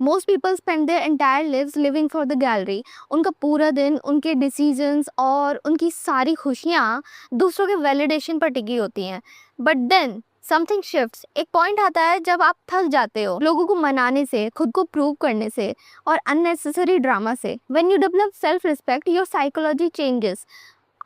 Most people spend their entire lives living for the gallery. उनका पूरा दिन उनके डिसीजंस और उनकी सारी खुशियाँ दूसरों के वैलिडेशन पर टिकी होती हैं। But then something shifts. एक पॉइंट आता है जब आप थक जाते हो लोगों को मनाने से, खुद को प्रूव करने से और अननेसेसरी ड्रामा से। When you develop self respect, your psychology changes.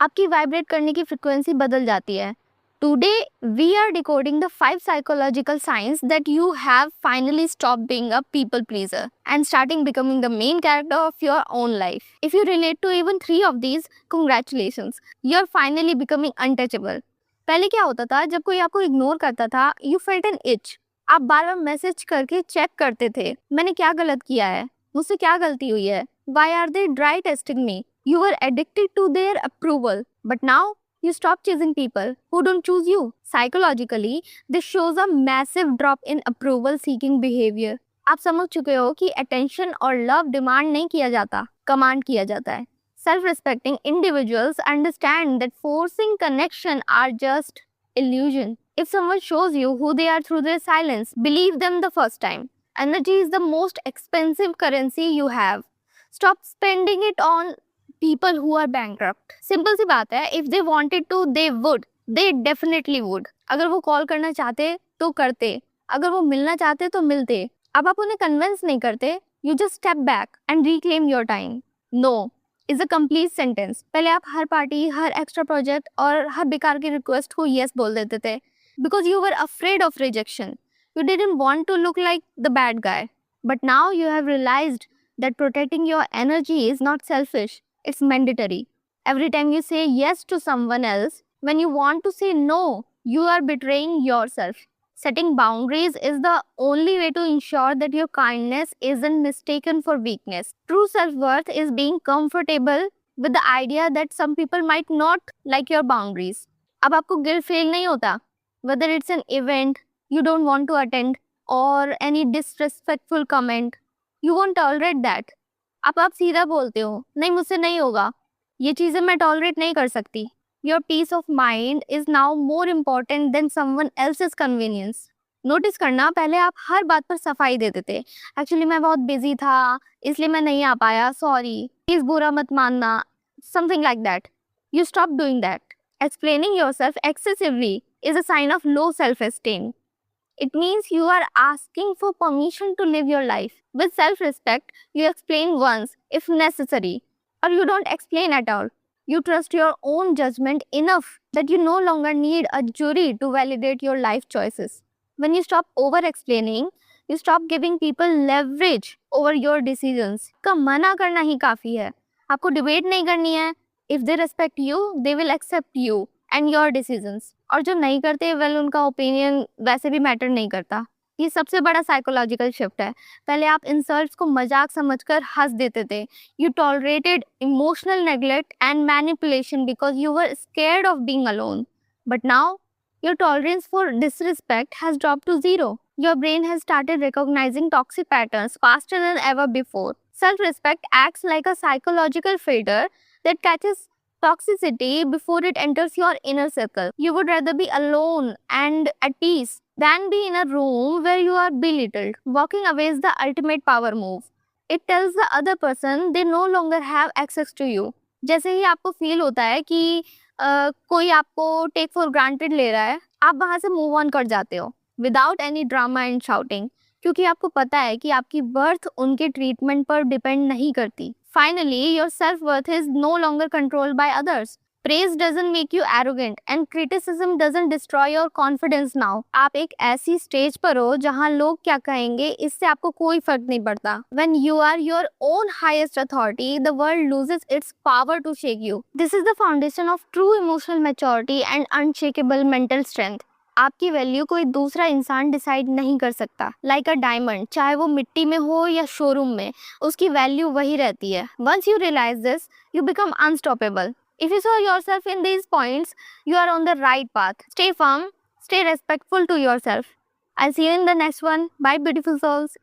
आपकी वाइब्रेट करने की फ्रिक्वेंसी बदल जाती है। Today, we are decoding the 5 psychological signs that you have finally stopped being a people pleaser and starting becoming the main character of your own life. If you relate to even 3 of these, congratulations, you're finally becoming untouchable. पहले क्या होता था, जब कोई आपको ignore करता था, you felt an itch. आप बार बार मैसेज करके चेक करते थे, मैंने क्या गलत किया है, मुझसे क्या गलती हुई है, why are they dry testing me? You were addicted to their approval. But now, you stop chasing people who don't choose you. Psychologically, this shows a massive drop in approval seeking behavior. आप समझ चुके हो कि attention और love demand नहीं किया जाता, command किया जाता है. Self-respecting individuals understand that forcing connection are just illusion. If someone shows you who they are through their silence, believe them the first time. Energy is the most expensive currency you have. Stop spending it on people who are bankrupt. Simple सी बात है, if they wanted to they would, they definitely would. अगर वो call करना चाहते तो करते, अगर वो मिलना चाहते तो मिलते। अब आप उन्हें कन्विंस नहीं करते, you just step back and reclaim your time. No is a complete sentence. पहले आप हर पार्टी, हर एक्स्ट्रा प्रोजेक्ट और हर बेकार की रिक्वेस्ट को yes बोल देते थे because you were afraid of rejection. You didn't want to look like the bad guy. But now you have realized that protecting your energy is not selfish. It's mandatory. Every time you say yes to someone else, when you want to say no, you are betraying yourself. Setting boundaries is the only way to ensure that your kindness isn't mistaken for weakness. True self-worth is being comfortable with the idea that some people might not like your boundaries. अब आपको guilt feel नहीं होता, whether it's an event you don't want to attend or any disrespectful comment. You won't tolerate that. अब आप सीधा बोलते हो, नहीं मुझसे नहीं होगा, ये चीज़ें मैं टॉलरेट नहीं कर सकती. Your peace of mind is now more important than someone else's convenience. Notice करना, पहले आप हर बात पर सफाई देते थे. एक्चुअली मैं बहुत बिजी था, इसलिए मैं नहीं आ पाया, सॉरी, प्लीज बुरा मत मानना, something like that. You stop doing that. Explaining yourself excessively is a sign of low self-esteem. It means you are asking for permission to live your life. With self-respect, you explain once if necessary, or you don't explain at all. You trust your own judgment enough that you no longer need a jury to validate your life choices. When you stop over-explaining, you stop giving people leverage over your decisions. का मना करना ही काफी है. आपको debate नहीं करनी है. If they respect you, they will accept you and your decisions. और जो नहीं करते, वेल उनका ओपिनियन वैसे भी मैटर नहीं करता. ये सबसे बड़ा साइकोलॉजिकल शिफ्ट है. पहले आप इंसल्ट्स को मजाक समझकर हंस देते थे. You tolerated emotional neglect and manipulation because you were scared of being alone. But now your tolerance for disrespect has dropped to zero. Your brain has started recognizing toxic patterns faster than ever before. Self-respect acts like a psychological filter that catches toxicity before it enters your inner circle. You would rather be alone and at peace than be in a room where you are belittled. Walking away is the ultimate power move. It tells the other person they no longer have access to you. जैसे ही आपको feel होता है कि कोई आपको take for granted ले रहा है, आप वहां से मूव ऑन कर जाते हो without any drama and shouting, क्योंकि आपको पता है कि आपकी वर्थ उनके ट्रीटमेंट पर डिपेंड नहीं करती. Finally, your self worth is no longer controlled by others. Praise doesn't make you arrogant and criticism doesn't destroy your confidence now. आप एक ऐसी स्टेज पर हो जहाँ लोग क्या कहेंगे इससे आपको कोई फर्क नहीं पड़ता. When you are your own highest authority, the world loses its power to shake you. This is the foundation of true emotional maturity and unshakable mental strength. आपकी वैल्यू कोई दूसरा इंसान डिसाइड नहीं कर सकता. लाइक अ डायमंड, चाहे वो मिट्टी में हो या शोरूम में, उसकी वैल्यू वही रहती है. Once you realize this, you become unstoppable. If you saw yourself in these points, you are on the right path. Stay firm, stay respectful to yourself. I'll see you in the next one. Bye, beautiful souls.